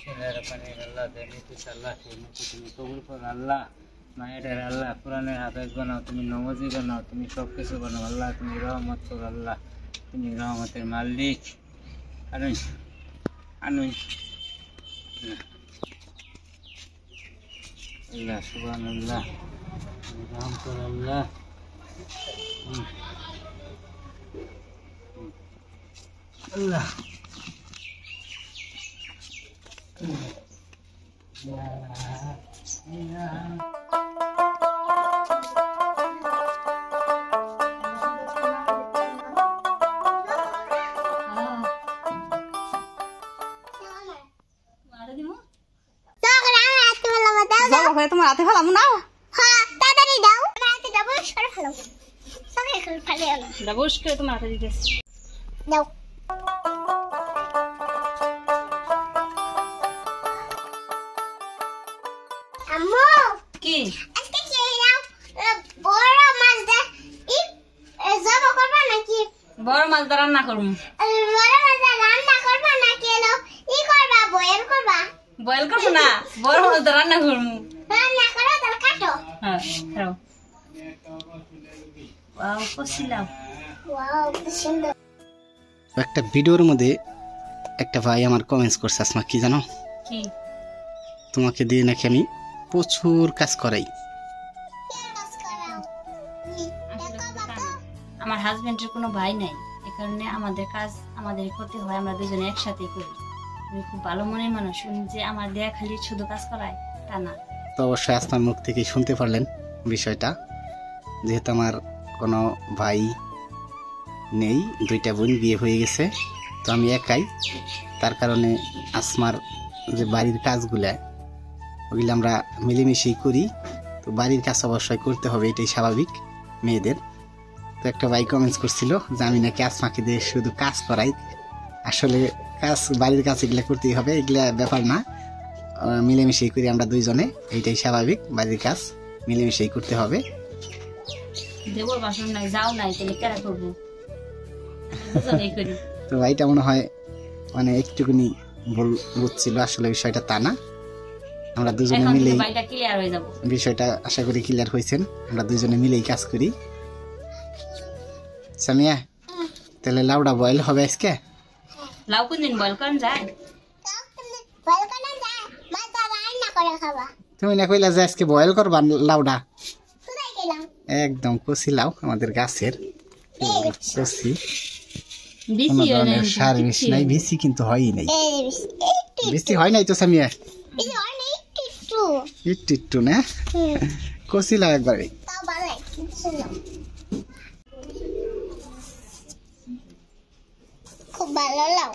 বিসমিল্লাহিররহমানিররহিম। আল্লাহ দেনিতে আল্লাহ সেনিতে তুমি কবুল করো আল্লাহ। মায়ের আল্লাহ কোরআনের হাফেজ বানাও, তুমি নমাজি বানাও, তুমি সব কিছু বানাও আল্লাহ। তুমি রহমত করো আল্লাহ, তুমি রহমতের মালিক। আনুন আনুন আল্লাহ সুবহানাল্লাহ, রহম করো আল্লাহ। আল্লাহ তোমার হাতে ফেলাম না, তাড়াতাড়ি দাও, আমার হাতে ডাবল করে ফেলো, সঙ্গে করে ফেলে আলো ডাবুস করে তোমার হাতে দিতেছি। দাও। আম্মু কি আজকে কি নাও বড় মাছ দে জব করবা নাকি? বড় মাছ দা রান্না করবো। বড় মাছ রান্না করবা নাকি? এলো ই করবা, বয়েল করবা? বয়েল করবো না, বড় মাছ দা রান্না করবো। রান্না করো তাহলে কাটো। হ্যাঁ খাও। ওয়াও কষিলাম। ওয়াও কি সুন্দর। একটা ভিডিওর মধ্যে একটা ভাই আমার কমেন্টস করছে, আসমা কি জানো, কি তোমাকে দিয়ে নাকি আমি প্রচুর কাজ করাই। আমার হাজবেন্ডের কোনো ভাই নাই, এই কারণে আমাদের কাজ আমাদের করতে হয়, আমরা দুজনে একসাথেই করি। আমি খুব ভালো মনের মানুষ, শুনি যে আমার দেয়া খালি শুধু কাজ করায় তা না। তো অবশ্যই আসমার মুখ থেকে শুনতে পারলেন বিষয়টা, যেহেতু আমার কোনো ভাই নেই, দুইটা বোন বিয়ে হয়ে গেছে, তো আমি একাই, তার কারণে আসমার যে বাড়ির কাজগুলা ওগুলো আমরা মিলেমিশেই করি। তো বাড়ির কাজ অবশ্যই করতে হবে, এটাই স্বাভাবিক মেয়েদের। তো একটা ভাই কমেন্টস করছিল যে আমি নাকি আসমাকে দিয়ে শুধু কাজ করাই। আসলে কাজ, বাড়ির কাজ এগুলা করতেই হবে, এগুলা ব্যাপার না, মিলেমিশেই করি আমরা দুইজনে, এইটাই স্বাভাবিক। বাড়ির কাজ মিলেমিশেই করতে হবে। দেবর বাসন নাই, যাও নাই, তাহলে কেরা করবো, দুজনেই করি। তো ভাইটা মনে হয় মানে একটুখানি ভুল বুঝছিল, আসলে বিষয়টা তা না, আমরা দুজনে এখন মিলেই কিন্তু বাড়িটা ক্লিয়ার হয়ে যাবো। বিষয়টা আশা করি ক্লিয়ার হয়েছেন। আমরা দুজনে মিলেই কাজ করি। সামিয়া, তাহলে লাউডা বয়েল হবে আজকে? লাউ কোন দিন বয়েল করেন যায়? বয়েল করে যায়, মাছ রান্না করে খাবা। তুমি না কইলা যে আজকে বয়েল করবা লাউডা? কোথায় গেলাম? একদম কচি লাউ, আমাদের গাছের কচি, বেশি কোনো হয় ধরনের না, সার মিশ নাই, বেশি কিন্তু হয়ই নাই, বেশি হয় নাই তো সামিয়া, একটু একটু না, কচি লাউ একবারে। খুব ভালো লাউ।